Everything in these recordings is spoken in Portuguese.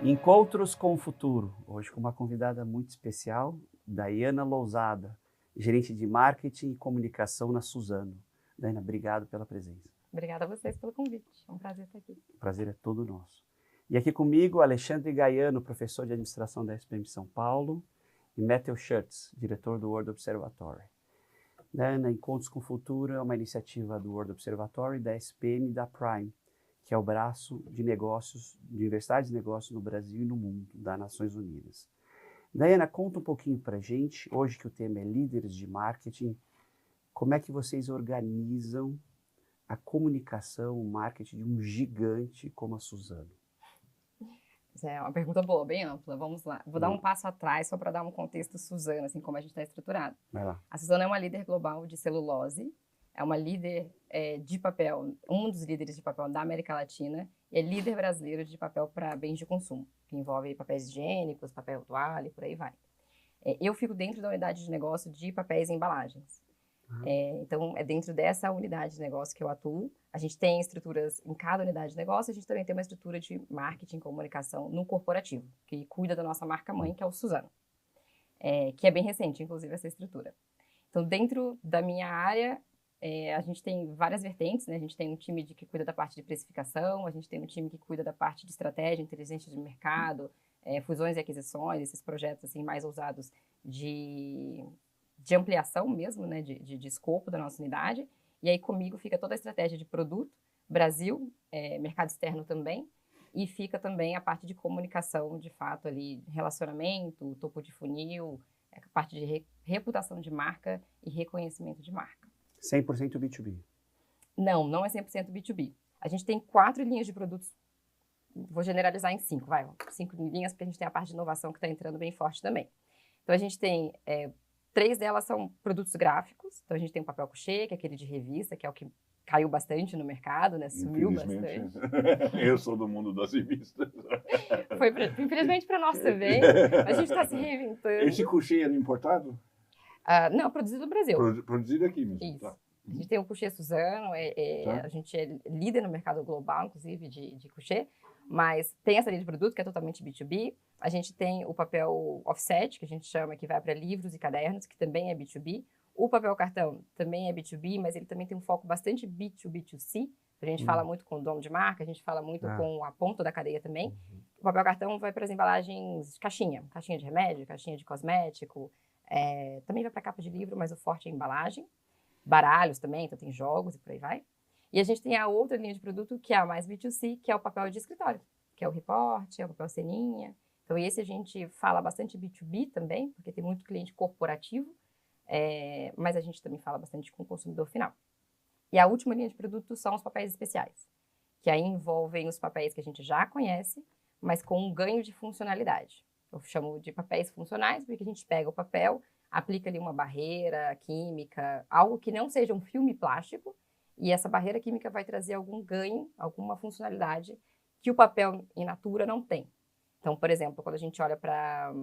Encontros com o Futuro, hoje com uma convidada muito especial, Daiana Lousada, gerente de marketing e comunicação na Suzano. Daiana, obrigado pela presença. Obrigada a vocês pelo convite. É um prazer estar aqui. O prazer é todo nosso. E aqui comigo, Alexandre Gaiano, professor de administração da SPM São Paulo, e Matthew Schutz, diretor do World Observatory. Daiana, Encontros com o Futuro é uma iniciativa do World Observatory, da SPM e da Prime, que é o braço de negócios, de universidades de negócios no Brasil e no mundo, das Nações Unidas. Daiana, conta um pouquinho para a gente, hoje que o tema é líderes de marketing, como é que vocês organizam a comunicação, o marketing de um gigante como a Suzano? Essa é uma pergunta boa, bem ampla. Vamos lá. Vou dar um passo atrás só para dar um contexto Suzano, assim como a gente está estruturado. Vai lá. A Suzano é uma líder global de celulose, é uma líder de papel, um dos líderes de papel da América Latina, e é líder brasileiro de papel para bens de consumo, que envolve papéis higiênicos, papel toalha e por aí vai. Eu fico dentro da unidade de negócio de papéis e embalagens. Então, é dentro dessa unidade de negócio que eu atuo. A gente tem estruturas em cada unidade de negócio, a gente também tem uma estrutura de marketing e comunicação no corporativo, que cuida da nossa marca-mãe, que é o Suzano, que é bem recente, inclusive, essa estrutura. Então, dentro da minha área, a gente tem várias vertentes, né? A gente tem um time que cuida da parte de precificação, a gente tem um time que cuida da parte de estratégia, inteligência de mercado, fusões e aquisições, esses projetos assim, mais ousados de ampliação mesmo, né, de escopo da nossa unidade. E aí comigo fica toda a estratégia de produto, Brasil, mercado externo também, e fica também a parte de comunicação, de fato, ali, relacionamento, topo de funil, a parte de reputação de marca e reconhecimento de marca. 100% B2B? Não é 100% B2B. A gente tem 4 linhas de produtos, vou generalizar em 5, 5 linhas, porque a gente tem a parte de inovação que está entrando bem forte também. Então, a gente tem 3 delas são produtos gráficos. Então, a gente tem o papel couché, que é aquele de revista, que é o que caiu bastante no mercado, né? Sumiu bastante. Eu sou do mundo das revistas. Infelizmente para nós também. A gente está se reinventando. Esse couché era importado? Não, produzido no Brasil. Produzido aqui mesmo. Isso. Tá. A gente tem o couché Suzano, Tá. a gente é líder no mercado global, inclusive, de couché, mas tem essa linha de produto que é totalmente B2B. A gente tem o papel offset, que a gente chama, que vai para livros e cadernos, que também é B2B. O papel cartão também é B2B, mas ele também tem um foco bastante B2B2C. A gente fala muito com o dono de marca, a gente fala muito com a ponta da cadeia também. O papel cartão vai para as embalagens de caixinha de remédio, caixinha de cosmético, também vai para capa de livro, mas o forte é a embalagem. Baralhos também, então tem jogos e por aí vai. E a gente tem a outra linha de produto, que é a mais B2C, que é o papel de escritório, que é o reporte, é o papel ceninha. Então esse a gente fala bastante B2B também, porque tem muito cliente corporativo, mas a gente também fala bastante com o consumidor final. E a última linha de produto são os papéis especiais, que aí envolvem os papéis que a gente já conhece, mas com um ganho de funcionalidade. Eu chamo de papéis funcionais, porque a gente pega o papel, aplica ali uma barreira química, algo que não seja um filme plástico, e essa barreira química vai trazer algum ganho, alguma funcionalidade que o papel in natura não tem. Então, por exemplo, quando a gente olha para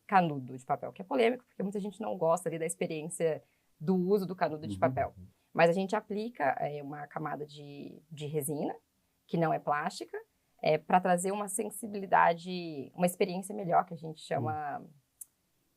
canudo de papel, que é polêmico, porque muita gente não gosta ali da experiência do uso do canudo de papel. Mas a gente aplica uma camada de resina, que não é plástica, para trazer uma sensibilidade, uma experiência melhor, que a gente chama...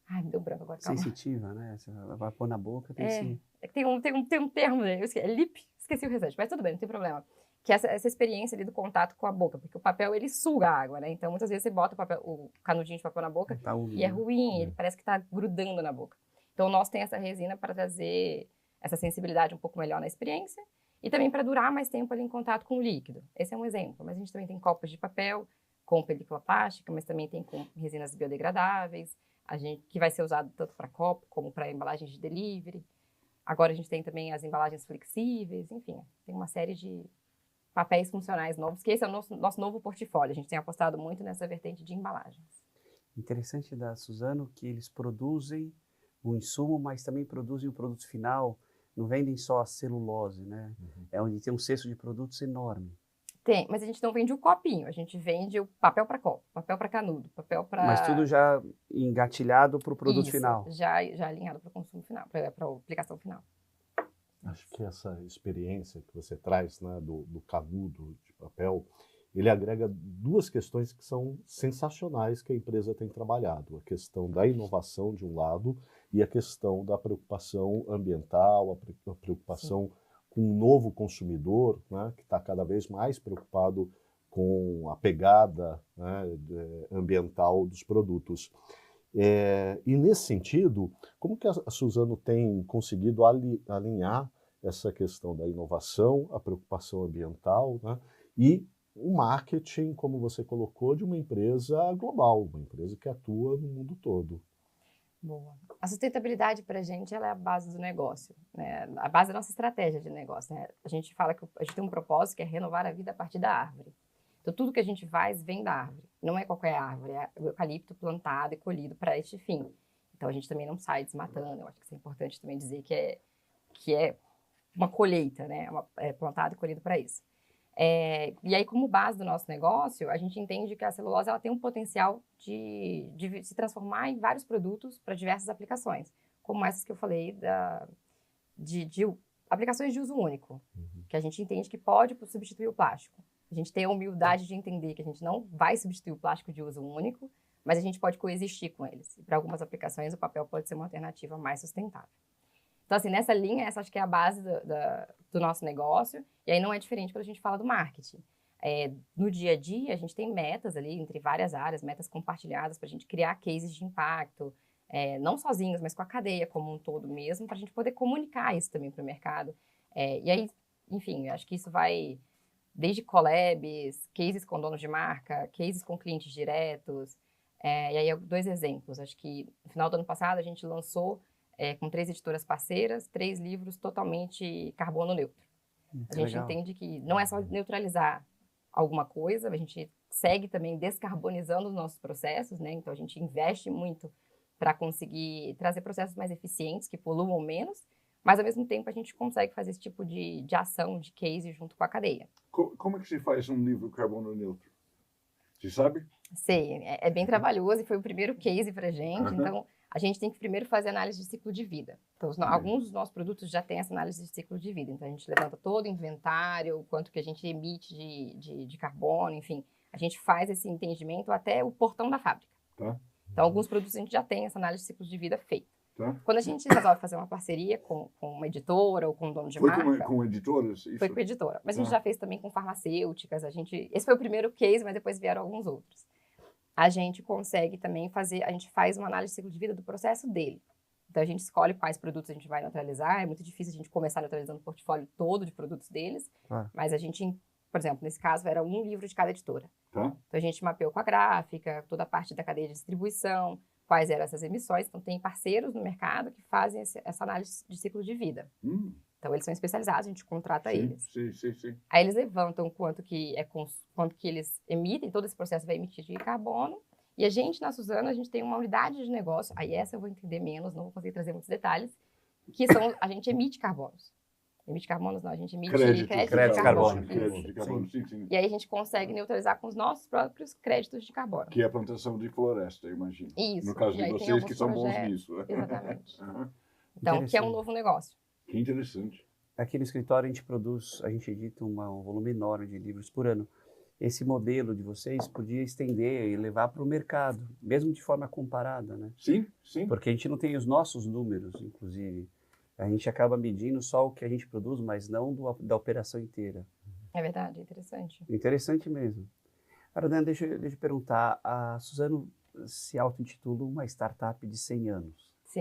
Ai, me deu branco agora, calma. Sensitiva, né? Você vai pôr na boca, tem esse... Tem um termo, né? Esqueci o restante, mas tudo bem, não tem problema. Que é essa experiência ali do contato com a boca, porque o papel, ele suga a água, né? Então, muitas vezes você bota o canudinho de papel na boca e é ruim, ele parece que tá grudando na boca. Então, o nosso tem essa resina para trazer essa sensibilidade um pouco melhor na experiência e também para durar mais tempo ali em contato com o líquido. Esse é um exemplo, mas a gente também tem copos de papel com película plástica, mas também tem com resinas biodegradáveis, que vai ser usado tanto para copo como para embalagens de delivery. Agora a gente tem também as embalagens flexíveis, enfim, tem uma série de papéis funcionais novos, que esse é o nosso novo portfólio. A gente tem apostado muito nessa vertente de embalagens. Interessante da Suzano que eles produzem o insumo, mas também produzem o produto final, não vendem só a celulose, né? É onde tem um cesto de produtos enorme. Tem, mas a gente não vende o copinho, a gente vende o papel para copo, papel para canudo, papel para... Mas tudo já engatilhado para o produto final. Já alinhado para o consumo final, para a aplicação final. Acho que essa experiência que você traz, né, do canudo de papel, ele agrega duas questões que são sensacionais que a empresa tem trabalhado. A questão da inovação, de um lado, e a questão da preocupação ambiental, a preocupação com o novo consumidor, né, que está cada vez mais preocupado com a pegada, né, ambiental dos produtos. E nesse sentido, como que a Suzano tem conseguido alinhar essa questão da inovação, a preocupação ambiental, né, e o marketing, como você colocou, de uma empresa global, uma empresa que atua no mundo todo? Boa. A sustentabilidade para a gente ela é a base do negócio, né? A base da nossa estratégia de negócio, né? A gente fala que a gente tem um propósito que é renovar a vida a partir da árvore. Então, tudo que a gente faz vem da árvore. Não é qualquer árvore, é o eucalipto plantado e colhido para este fim. Então, a gente também não sai desmatando. Eu acho que isso é importante também dizer que é uma colheita, né? É plantado e colhido para isso. E aí, como base do nosso negócio, a gente entende que a celulose ela tem um potencial de se transformar em vários produtos para diversas aplicações, como essas que eu falei, de aplicações de uso único, que a gente entende que pode substituir o plástico. A gente tem a humildade de entender que a gente não vai substituir o plástico de uso único, mas a gente pode coexistir com eles. E para algumas aplicações, o papel pode ser uma alternativa mais sustentável. Então, assim, nessa linha, essa acho que é a base do nosso negócio. E aí não é diferente quando a gente fala do marketing. No dia a dia, a gente tem metas ali, entre várias áreas, metas compartilhadas para a gente criar cases de impacto, não sozinhos, mas com a cadeia como um todo mesmo, para a gente poder comunicar isso também para o mercado. E aí, enfim, eu acho que isso vai desde collabs, cases com donos de marca, cases com clientes diretos. E aí, 2 exemplos. Acho que no final do ano passado, a gente lançou com 3 editoras parceiras, 3 livros totalmente carbono neutro. A gente Legal. entende que não é só neutralizar alguma coisa, a gente segue também descarbonizando os nossos processos, né? Então, a gente investe muito para conseguir trazer processos mais eficientes, que poluam menos, mas, ao mesmo tempo, a gente consegue fazer esse tipo de ação, de case, junto com a cadeia. Como é que se faz um livro carbono neutro? Você sabe? Sei, é bem trabalhoso e foi o primeiro case para a gente, então a gente tem que primeiro fazer análise de ciclo de vida. Então, alguns dos nossos produtos já têm essa análise de ciclo de vida, então a gente levanta todo o inventário, o quanto que a gente emite de carbono, enfim, a gente faz esse entendimento até o portão da fábrica. Tá. Então, alguns produtos a gente já tem essa análise de ciclo de vida feita. Tá. Quando a gente resolve fazer uma parceria com uma editora ou com um dono de marca... Com editoras? Isso? Foi com editora. Mas a gente já fez também com farmacêuticas. Esse foi o primeiro case, mas depois vieram alguns outros. A gente consegue também fazer... A gente faz uma análise de ciclo de vida do processo dele. Então, a gente escolhe quais produtos a gente vai neutralizar. É muito difícil a gente começar neutralizando o portfólio todo de produtos deles. Mas a gente... Por exemplo, nesse caso, era um livro de cada editora. Tá. Então, a gente mapeou com a gráfica, toda a parte da cadeia de distribuição, quais eram essas emissões. Então, tem parceiros no mercado que fazem essa análise de ciclo de vida. Então, eles são especializados, a gente contrata eles. Sim. Aí, eles levantam quanto que eles emitem, todo esse processo vai emitir de carbono. E a gente, na Suzano, a gente tem uma unidade de negócio, aí essa eu vou entender menos, não vou conseguir trazer muitos detalhes, que são, a gente emite carbonos. Emite carbonos não, a gente emite crédito de carbono. Crédito de carbono, sim. E aí a gente consegue neutralizar com os nossos próprios créditos de carbono. Que é a plantação de floresta, eu imagino. Isso. No caso de vocês, que são bons nisso. Exatamente. Então, que é um novo negócio. Que interessante. Aqui no escritório a gente edita um volume enorme de livros por ano. Esse modelo de vocês podia estender e levar para o mercado, mesmo de forma comparada, né? Sim. Porque a gente não tem os nossos números, inclusive. A gente acaba medindo só o que a gente produz, mas não da operação inteira. É verdade, é interessante. Interessante mesmo. Aradana, deixa eu perguntar, a Suzano se auto-intitula uma startup de 100 anos. Sim,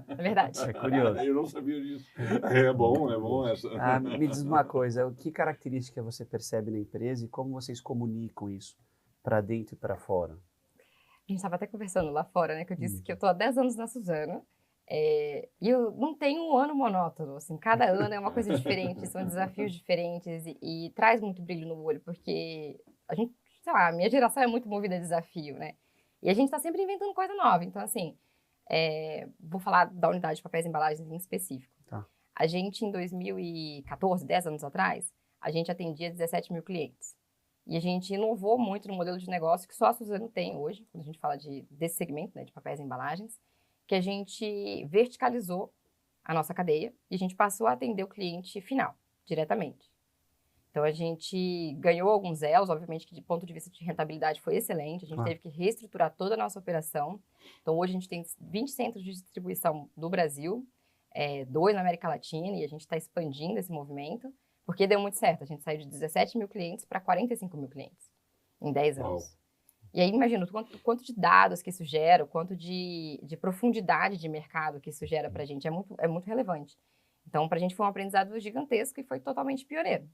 é verdade. É curioso. Eu não sabia disso. É bom essa. Me diz uma coisa, que característica você percebe na empresa e como vocês comunicam isso para dentro e para fora? A gente estava até conversando lá fora, né, que eu disse que eu estou há 10 anos na Suzano. E eu não tenho um ano monótono, assim, cada ano é uma coisa diferente, são desafios diferentes e traz muito brilho no olho, porque a gente, sei lá, a minha geração é muito movida a desafio, né? E a gente está sempre inventando coisa nova, então assim, vou falar da unidade de papéis e embalagens em específico. Tá. A gente, em 2014, 10 anos atrás, a gente atendia 17 mil clientes. E a gente inovou muito no modelo de negócio que só a Suzano tem hoje, quando a gente fala desse segmento, né, de papéis e embalagens, que a gente verticalizou a nossa cadeia e a gente passou a atender o cliente final, diretamente. Então, a gente ganhou alguns elos, obviamente que de ponto de vista de rentabilidade foi excelente, a gente teve que reestruturar toda a nossa operação. Então, hoje a gente tem 20 centros de distribuição no Brasil, 2 na América Latina, e a gente está expandindo esse movimento, porque deu muito certo. A gente saiu de 17 mil clientes para 45 mil clientes em 10 anos. E aí, imagina o quanto de dados que isso gera, o quanto de profundidade de mercado que isso gera para a gente. É muito relevante. Então, para a gente foi um aprendizado gigantesco e foi totalmente pioneiro.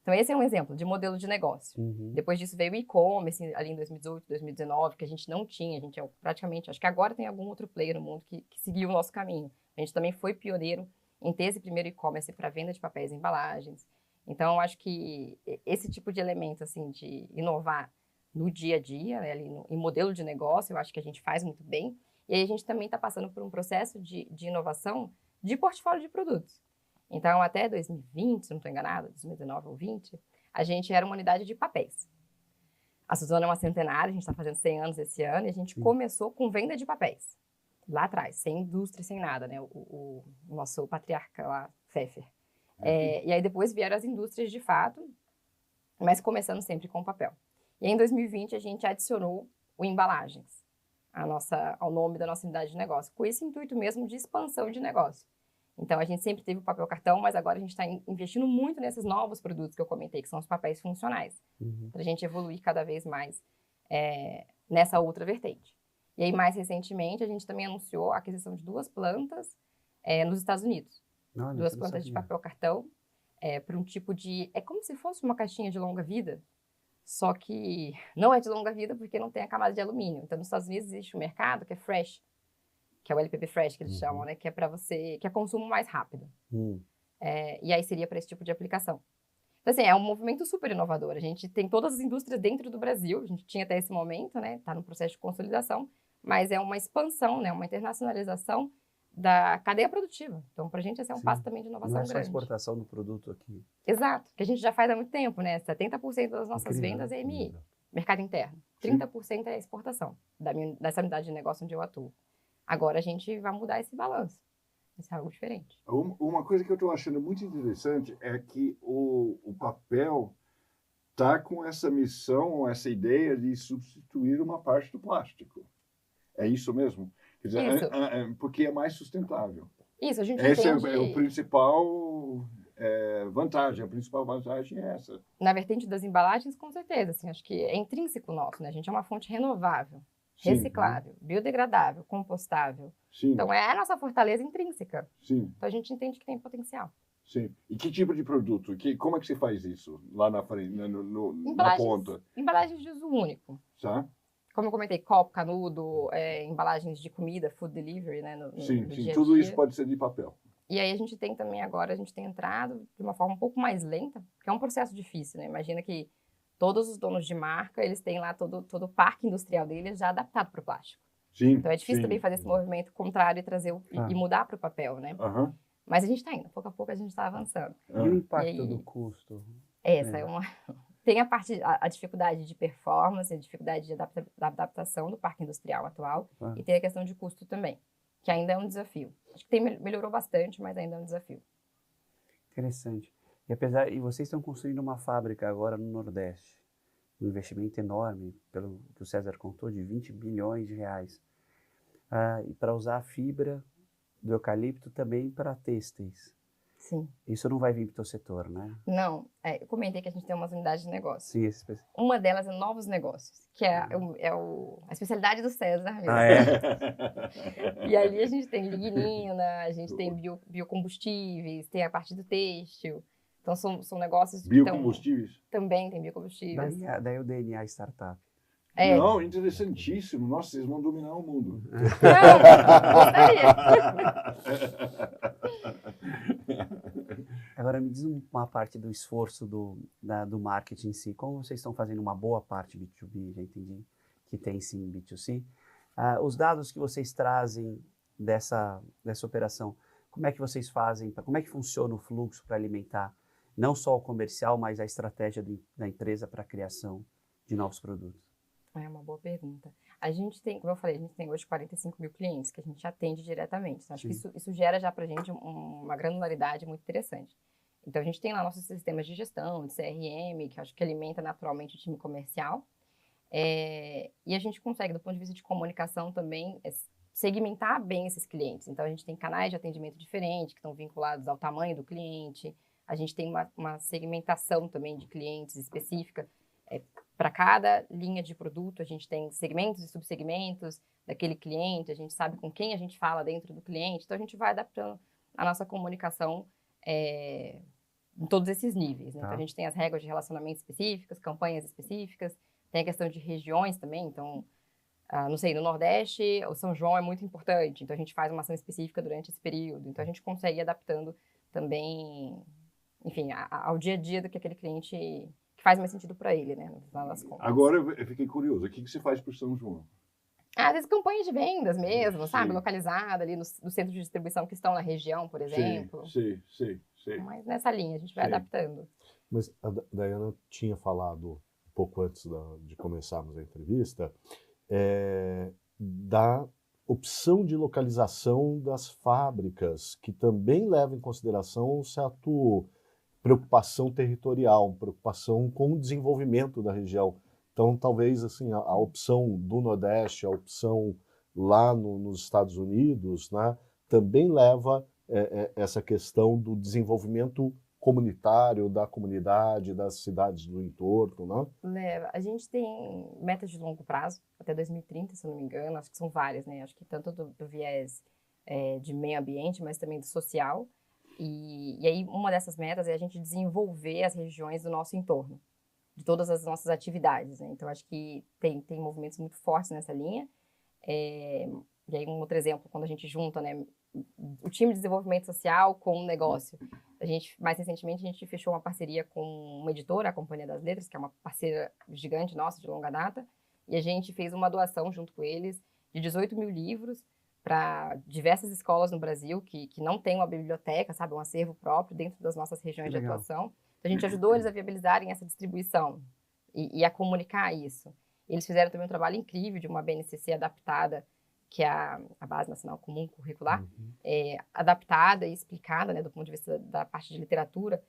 Então, esse é um exemplo de modelo de negócio. Depois disso veio o e-commerce, ali em 2018, 2019, que a gente não tinha. A gente praticamente, acho que agora tem algum outro player no mundo que seguiu o nosso caminho. A gente também foi pioneiro em ter esse primeiro e-commerce para venda de papéis e embalagens. Então, eu acho que esse tipo de elemento, assim, de inovar no dia a dia, né, ali em modelo de negócio, eu acho que a gente faz muito bem. E aí a gente também está passando por um processo de inovação de portfólio de produtos. Então, até 2020, se não estou enganada, 2019 ou 2020, a gente era uma unidade de papéis. A Suzano é uma centenária, a gente está fazendo 100 anos esse ano, e a gente começou com venda de papéis. Lá atrás, sem indústria, sem nada, né? O nosso patriarca lá, Pfeffer. E aí depois vieram as indústrias de fato, mas começando sempre com papel. E aí, em 2020, a gente adicionou o embalagens ao nome da nossa unidade de negócio, com esse intuito mesmo de expansão de negócio. Então, a gente sempre teve o papel cartão, mas agora a gente está investindo muito nesses novos produtos que eu comentei, que são os papéis funcionais, para a gente evoluir cada vez mais nessa outra vertente. E aí, mais recentemente, a gente também anunciou a aquisição de 2 plantas nos Estados Unidos. 2 plantas de papel cartão para um tipo de... É como se fosse uma caixinha de longa vida, só que não é de longa vida porque não tem a camada de alumínio. Então, nos Estados Unidos existe um mercado que é fresh, que é o LPB Fresh, que eles chamam, né? Que é para que é consumo mais rápido. E aí seria para esse tipo de aplicação. Então, assim, é um movimento super inovador. A gente tem todas as indústrias dentro do Brasil, a gente tinha até esse momento, né? Está no processo de consolidação, mas é uma expansão, né? Uma internacionalização da cadeia produtiva. Então, para a gente, esse é um passo também de inovação grande. Não é só a exportação do produto aqui. Exato, que a gente já faz há muito tempo, né? 70% das nossas vendas é MI, mercado interno. 30% é exportação, dessa unidade de negócio onde eu atuo. Agora a gente vai mudar esse balanço. Vai ser algo diferente. Uma coisa que eu estou achando muito interessante é que o papel está com essa missão, essa ideia de substituir uma parte do plástico. É isso mesmo? Quer dizer, porque é mais sustentável. Isso, a gente Esse entende... é o principal vantagem. A principal vantagem é essa. Na vertente das embalagens, com certeza. Assim, acho que é intrínseco nosso, né? A gente é uma fonte renovável, reciclável, biodegradável, compostável. Sim. Então, é a nossa fortaleza intrínseca. Sim. Então, a gente entende que tem potencial. Sim. E que tipo de produto? Como é que você faz isso lá na frente, na ponta? Embalagens de uso único. Tá? Como eu comentei, copo, canudo, embalagens de comida, food delivery, né? Sim, dia a dia. tudo isso pode ser de papel. E aí a gente tem também agora, a gente tem entrado de uma forma um pouco mais lenta, porque é um processo difícil, né? Imagina que todos os donos de marca, eles têm lá todo o parque industrial deles já adaptado para o plástico. Sim, então é difícil também fazer esse movimento contrário e trazer e mudar para o papel, né? Mas a gente está indo, pouco a pouco a gente está avançando. E o impacto do custo? Essa é uma... Tem a dificuldade de performance, a dificuldade de adaptação do parque industrial atual e tem a questão de custo também, que ainda é um desafio. Acho que melhorou bastante, mas ainda é um desafio. Interessante. E vocês estão construindo uma fábrica agora no Nordeste, um investimento enorme, pelo que o César contou, de 20 bilhões de reais. E para usar a fibra do eucalipto também para têxteis. Sim. Isso não vai vir para o teu setor, né? Não. Eu comentei que a gente tem umas unidades de negócio. Sim, uma delas é novos negócios, que é a especialidade do César mesmo. E ali a gente tem lignina, a gente tem biocombustíveis, tem a parte do têxtil. Então, são negócios... Biocombustíveis? Também tem biocombustíveis. Daí o DNA Startup. Não, interessantíssimo. Nossa, vocês vão dominar o mundo. Não, gostaria. Agora, me diz uma parte do esforço do marketing em si. Como vocês estão fazendo uma boa parte B2B, já entendi que tem sim B2C. Os dados que vocês trazem dessa operação, como é que vocês fazem, como é que funciona o fluxo para alimentar não só o comercial, mas a estratégia da empresa para a criação de novos produtos? É uma boa pergunta. A gente tem, como eu falei, a gente tem hoje 45 mil clientes que a gente atende diretamente. Então, acho que isso gera já para a gente uma granularidade muito interessante. Então, a gente tem lá nossos sistemas de gestão, de CRM, que eu acho que alimenta naturalmente o time comercial. E a gente consegue, do ponto de vista de comunicação também, segmentar bem esses clientes. Então, a gente tem canais de atendimento diferentes, que estão vinculados ao tamanho do cliente. A gente tem uma segmentação também de clientes específica. Para cada linha de produto, a gente tem segmentos e subsegmentos daquele cliente, a gente sabe com quem a gente fala dentro do cliente. Então, a gente vai adaptando a nossa comunicação em todos esses níveis, né? Tá. Então, a gente tem as regras de relacionamento específicas, campanhas específicas, tem a questão de regiões também. Então, não sei, no Nordeste, o São João é muito importante, então a gente faz uma ação específica durante esse período. Então, a gente consegue ir adaptando também, enfim, ao dia a dia do que aquele cliente, que faz mais sentido para ele, né? No final das contas. Agora eu fiquei curioso. O que você faz para o São João? Às vezes campanhas de vendas mesmo, Sim. sabe? Localizada ali no centro de distribuição que estão na região, por exemplo. Sim. Mas nessa linha, a gente vai Sim. adaptando. Mas a Dayana tinha falado um pouco antes de começarmos a entrevista da opção de localização das fábricas, que também leva em consideração um certo preocupação territorial, preocupação com o desenvolvimento da região. Então, talvez assim, a opção do Nordeste, a opção lá nos Estados Unidos, né, também leva essa questão do desenvolvimento comunitário, da comunidade, das cidades do entorno, né? A gente tem metas de longo prazo, até 2030, se eu não me engano, acho que são várias, né? Acho que tanto do viés de meio ambiente, mas também do social. E aí, uma dessas metas é a gente desenvolver as regiões do nosso entorno, de todas as nossas atividades, né? Então, acho que tem movimentos muito fortes nessa linha. E aí, um outro exemplo, quando a gente junta, né, o time de desenvolvimento social com o negócio. Mais recentemente, a gente fechou uma parceria com uma editora, a Companhia das Letras, que é uma parceira gigante nossa, de longa data, e a gente fez uma doação junto com eles de 18 mil livros para diversas escolas no Brasil que não têm uma biblioteca, sabe, um acervo próprio dentro das nossas regiões de atuação. Então, a gente ajudou eles a viabilizarem essa distribuição e a comunicar isso. Eles fizeram também um trabalho incrível de uma BNCC adaptada, que é a Base Nacional Comum Curricular, adaptada e explicada, né, do ponto de vista da parte de literatura,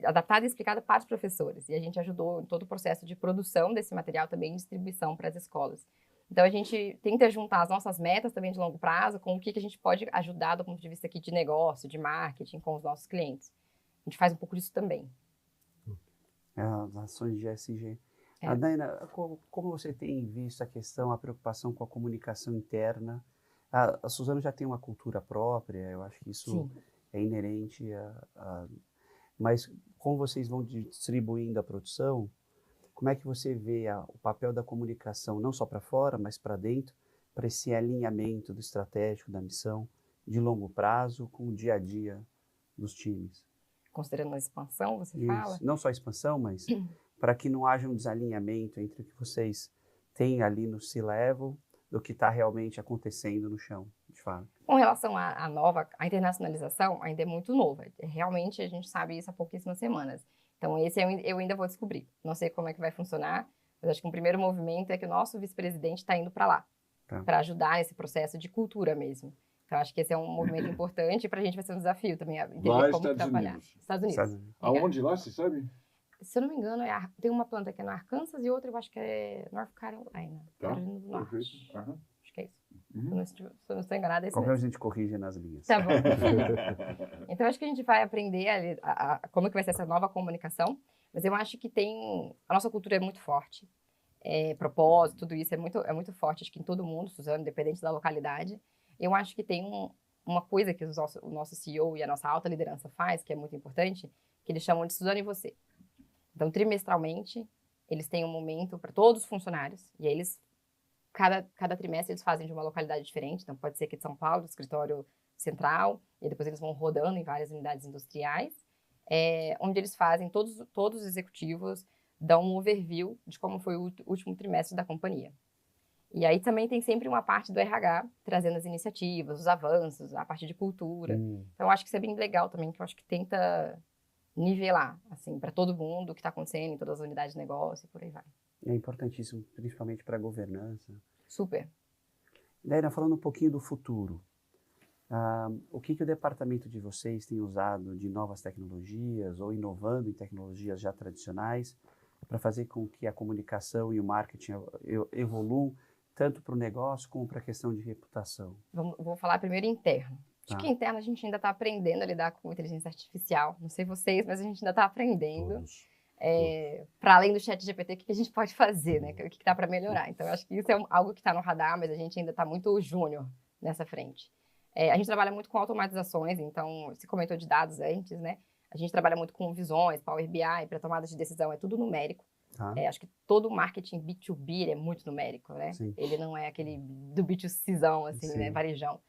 adaptada e explicada para os professores. E a gente ajudou em todo o processo de produção desse material também e distribuição para as escolas. Então, a gente tenta juntar as nossas metas também de longo prazo com o que a gente pode ajudar do ponto de vista aqui de negócio, de marketing, com os nossos clientes. A gente faz um pouco disso também. As ações de ESG. Dayana, como você tem visto a questão, a preocupação com a comunicação interna? A Suzano já tem uma cultura própria, eu acho que isso Sim. é inerente mas como vocês vão distribuindo a produção, como é que você vê o papel da comunicação, não só para fora, mas para dentro, para esse alinhamento do estratégico, da missão, de longo prazo, com o dia a dia dos times? Considerando a expansão, você Isso. fala? Não só a expansão, mas para que não haja um desalinhamento entre o que vocês têm ali no C-Level do que está realmente acontecendo no chão, de fato. Com relação à internacionalização, ainda é muito nova. Realmente, a gente sabe isso há pouquíssimas semanas. Então, esse eu ainda vou descobrir. Não sei como é que vai funcionar, mas acho que um primeiro movimento é que o nosso vice-presidente está indo para lá, para ajudar nesse processo de cultura mesmo. Então, acho que esse é um movimento importante e para a gente vai ser um desafio também, entender Lá, como trabalhar. Unidos. Estados Unidos. Aonde lá, você sabe? Se eu não me engano, tem uma planta que é no Arkansas e outra eu acho que é North Carolina. Tá, Carolina do Norte. perfeito. Acho que é isso. Se eu não estou enganada, é isso Qualquer mesmo. coisa a gente corrige nas linhas. Tá bom. Então, acho que a gente vai aprender como que vai ser essa nova comunicação, mas eu acho que a nossa cultura é muito forte, propósito, tudo isso é muito forte, acho que em todo mundo, Suzano, independente da localidade. Eu acho que tem uma coisa que o nosso CEO e a nossa alta liderança faz, que é muito importante, que eles chamam de Suzano e Você. Então, trimestralmente, eles têm um momento para todos os funcionários, e aí cada trimestre eles fazem de uma localidade diferente, então pode ser aqui de São Paulo, do escritório central, e depois eles vão rodando em várias unidades industriais, onde eles fazem, todos os executivos dão um overview de como foi o último trimestre da companhia. E aí também tem sempre uma parte do RH, trazendo as iniciativas, os avanços, a parte de cultura. Então, eu acho que isso é bem legal também, que eu acho que tenta nivelar, assim, para todo mundo o que está acontecendo em todas as unidades de negócio e por aí vai. É importantíssimo, principalmente para a governança. Super. Dayana, falando um pouquinho do futuro, O que o departamento de vocês tem usado de novas tecnologias ou inovando em tecnologias já tradicionais para fazer com que a comunicação e o marketing evoluam tanto para o negócio como para a questão de reputação? Vou falar primeiro interno. Acho Tá. que interno a gente ainda está aprendendo a lidar com inteligência artificial. Não sei vocês, mas a gente ainda está aprendendo. Todos. Para além do chat GPT, o que a gente pode fazer, né? O que dá para melhorar. Então, eu acho que isso é algo que está no radar, mas a gente ainda está muito júnior nessa frente. A gente trabalha muito com automatizações, então, se comentou de dados antes, né? A gente trabalha muito com visões, Power BI, para tomada de decisão, é tudo numérico. Tá? Acho que todo marketing B2B ele é muito numérico, né? Sim. Ele não é aquele do B2Czão, assim, Sim. né? Varejão.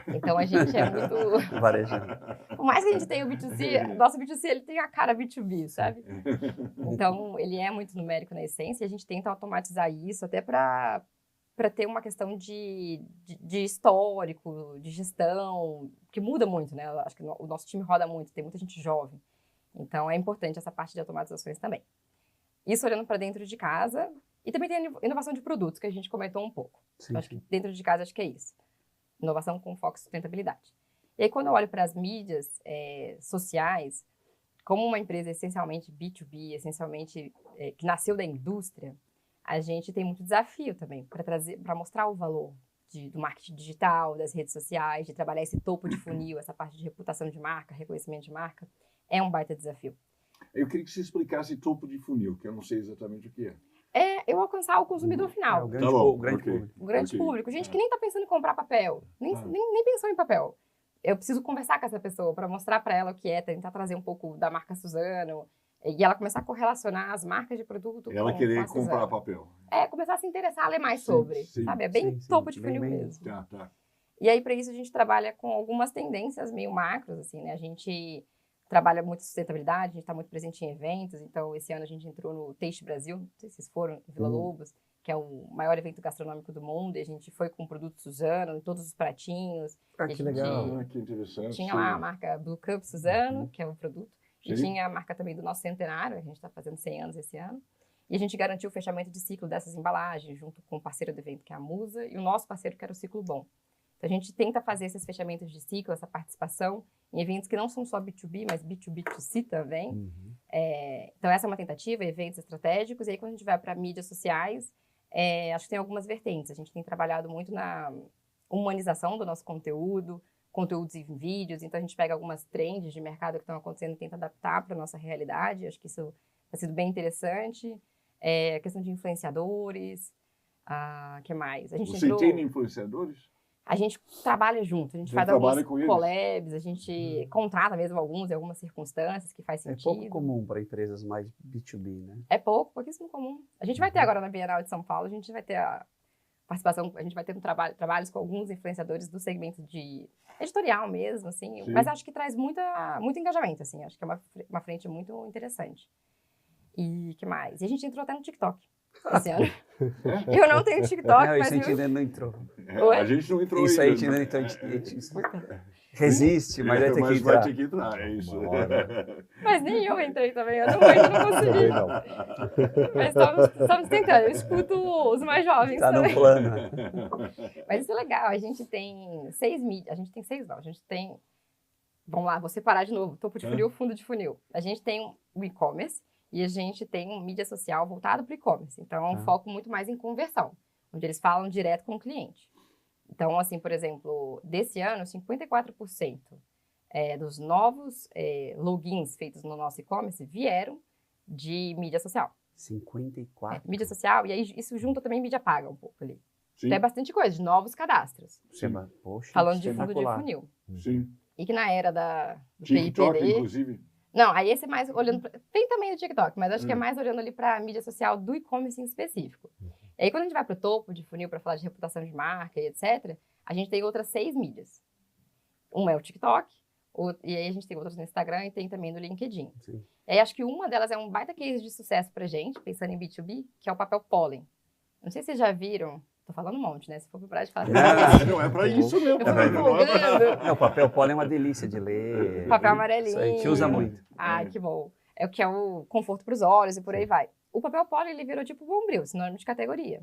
Então, a gente é muito... Varejão. Por mais que a gente tenha o B2C, nosso B2C ele tem a cara B2B, sabe? Então, ele é muito numérico na essência e a gente tenta automatizar isso até para ter uma questão de histórico, de gestão, que muda muito, né? Eu acho que o nosso time roda muito, tem muita gente jovem. Então, é importante essa parte de automatizações também. Isso olhando para dentro de casa. E também tem a inovação de produtos, que a gente comentou um pouco. Sim, Eu acho que dentro de casa, acho que é isso. Inovação com foco em sustentabilidade. E aí, quando eu olho para as mídias sociais, como uma empresa essencialmente B2B, essencialmente que nasceu da indústria, a gente tem muito desafio também para mostrar o valor do marketing digital, das redes sociais, de trabalhar esse topo de funil, essa parte de reputação de marca, reconhecimento de marca. É um baita desafio. Eu queria que você explicasse topo de funil, que eu não sei exatamente o que é. Eu alcançar o consumidor final. O grande, Tá bom, o grande ok. público. O grande Ok. público. Gente que nem está pensando em comprar papel. Nem pensou em papel. Eu preciso conversar com essa pessoa para mostrar para ela o que é, tentar trazer um pouco da marca Suzano. E ela começar a correlacionar as marcas de produto Ela com querer a Suzano. comprar papel. Começar a se interessar, a ler mais Sim, sobre. sim. Sabe? É bem Sim, topo de bem funil mesmo. mesmo. Tá. E aí, para isso, a gente trabalha com algumas tendências meio macros, assim, né? A gente trabalha muito sustentabilidade, a gente está muito presente em eventos. Então, esse ano a gente entrou no Taste Brasil, não sei se vocês foram, em Vila Lobos, que é o maior evento gastronômico do mundo. E a gente foi com o produto Suzano, em todos os pratinhos. Ah, E a que gente legal. Que interessante. Tinha lá a marca Blue Cup Suzano, que é o produto. E Sim. tinha a marca também do nosso centenário, a gente está fazendo 100 anos esse ano. E a gente garantiu o fechamento de ciclo dessas embalagens, junto com o parceiro do evento, que é a Musa, e o nosso parceiro, que era o Ciclo Bom. Então, a gente tenta fazer esses fechamentos de ciclo, essa participação em eventos que não são só B2B, mas B2B2C também. Então, essa é uma tentativa, eventos estratégicos. E aí, quando a gente vai para mídias sociais, acho que tem algumas vertentes. A gente tem trabalhado muito na humanização do nosso conteúdo, conteúdos em vídeos. Então, a gente pega algumas trends de mercado que estão acontecendo e tenta adaptar para a nossa realidade. Acho que isso tem sido bem interessante. A questão de influenciadores. O que mais? A gente Você tem influenciadores? A gente trabalha junto, a gente Você faz trabalha algumas com eles? collabs, a gente contrata mesmo alguns em algumas circunstâncias que faz É sentido. pouco comum para empresas mais B2B, né? É pouquíssimo comum. A gente vai ter agora na Bienal de São Paulo, a gente vai ter a participação, a gente vai ter trabalhos com alguns influenciadores do segmento de editorial mesmo, assim. Sim. Mas acho que traz muito engajamento, assim. Acho que é uma frente muito interessante. E que mais? E a gente entrou até no TikTok esse ano. Eu não tenho TikTok, Não, mas isso a gente ainda não entrou. Oi? A gente não entrou Isso aí a ainda. gente ainda não entrou. Resiste, mas vai ter que Mas entrar. vai ter que entrar, é isso. Uma hora. Mas nem eu entrei também, eu ainda não consegui. Também não. Mas estamos tentando, eu escuto os mais jovens Está no também. plano. Mas isso é legal, a gente tem 6 mídias, a gente tem 6 não, a gente tem, vamos lá, vou separar de novo, topo de funil, fundo de funil. A gente tem o e-commerce e a gente tem um mídia social voltado para o e-commerce, então é um foco muito mais em conversão, onde eles falam direto com o cliente. Então, assim, por exemplo, desse ano, 54% dos novos logins feitos no nosso e-commerce vieram de mídia social. 54. Mídia social, e aí isso junta também mídia paga um pouco ali. Sim, Então é bastante coisa, de novos cadastros. Poxa, Falando de fundo de espetacular. funil. sim. E que na era do TikTok, PIPD... inclusive. Não, aí esse é mais olhando... Tem também o TikTok, mas acho que é mais olhando ali para a mídia social do e-commerce em específico. E aí quando a gente vai para o topo de funil para falar de reputação de marca e etc., a gente tem outras 6 mídias. Um é o TikTok, e aí a gente tem outras no Instagram e tem também no LinkedIn. Sim. E aí acho que uma delas é um baita case de sucesso pra gente, pensando em B2B, que é o papel pólen. Não sei se vocês já viram, tô falando um monte, né? Se for pra de falar... Não é para isso mesmo. Eu fui empolgando. Não, o papel pólen é uma delícia de ler. Papel amarelinho. Isso aí, a gente usa muito. Ah, que bom. É o que é o conforto para os olhos e por aí vai. O papel pólen, ele virou tipo bombril, sinônimo de categoria.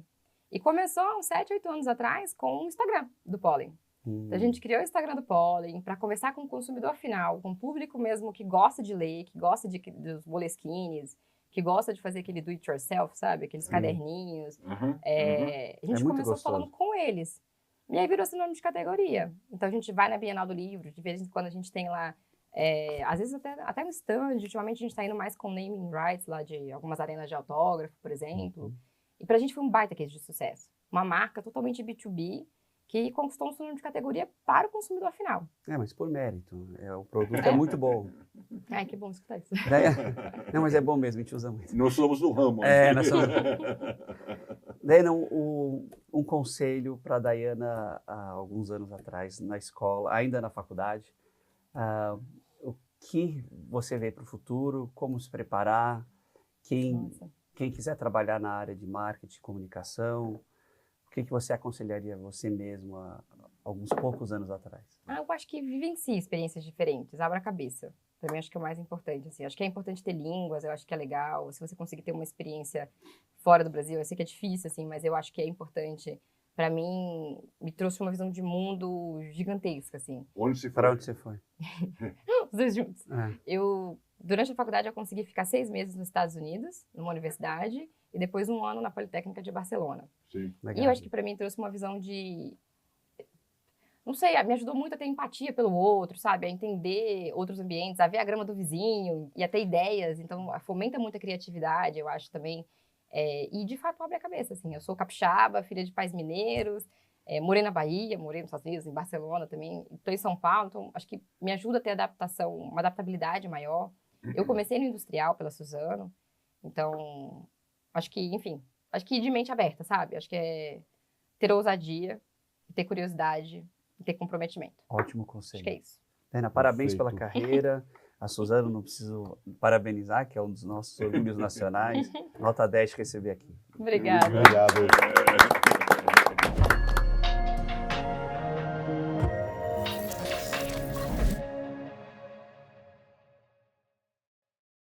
E começou há uns 7, 8 anos atrás com o Instagram do pólen. Então, a gente criou o Instagram do Pollen para conversar com o consumidor final, com o público mesmo que gosta de ler, que gosta dos Moleskines, que gosta de fazer aquele do it yourself, sabe? Aqueles caderninhos. A gente começou falando com eles. E aí virou sinônimo de categoria. Então, a gente vai na Bienal do Livro, de vez em quando a gente tem lá, às vezes até no stand, ultimamente a gente está indo mais com naming rights lá de algumas arenas de autógrafo, por exemplo. E pra gente foi um baita case de sucesso. Uma marca totalmente B2B, que conquistou um sinônimo de categoria para o consumidor final. Mas por mérito. O produto é muito bom. Ai, que bom escutar isso. Não, mas é bom mesmo, a gente usa muito. Nós somos do ramo. Nós somos... Daiana, um conselho para a Daiana há alguns anos atrás, na escola, ainda na faculdade. O que você vê para o futuro, como se preparar, quem quiser trabalhar na área de marketing e comunicação, o que você aconselharia você mesmo há alguns poucos anos atrás? Eu acho que vivencie experiências diferentes, abra a cabeça. Para mim, acho que é o mais importante. Assim. Acho que é importante ter línguas, eu acho que é legal. Se você conseguir ter uma experiência fora do Brasil, eu sei que é difícil, assim, mas eu acho que é importante. Para mim, me trouxe uma visão de mundo gigantesca, assim. Para onde você foi? Os dois juntos. Durante a faculdade, eu consegui ficar 6 meses nos Estados Unidos, numa universidade, e depois 1 ano na Politécnica de Barcelona. Sim. E eu acho que para mim trouxe uma visão de... Não sei, me ajudou muito a ter empatia pelo outro, sabe? A entender outros ambientes, a ver a grama do vizinho e a ter ideias. Então, fomenta muito a criatividade, eu acho também. E, de fato, abre a cabeça, assim. Eu sou capixaba, filha de pais mineiros, morei na Bahia, morei nos Estados Unidos, em Barcelona também. Estou em São Paulo, então acho que me ajuda a ter adaptação, uma adaptabilidade maior. Eu comecei no industrial pela Suzano, então, acho que, enfim, acho que ir de mente aberta, sabe? Acho que é ter ousadia, ter curiosidade e ter comprometimento. Ótimo conselho. Acho que é isso. Daiana, parabéns pela carreira. A Suzano não preciso parabenizar, que é um dos nossos orgulhos nacionais. Nota 10 receber aqui. Obrigada. Obrigado.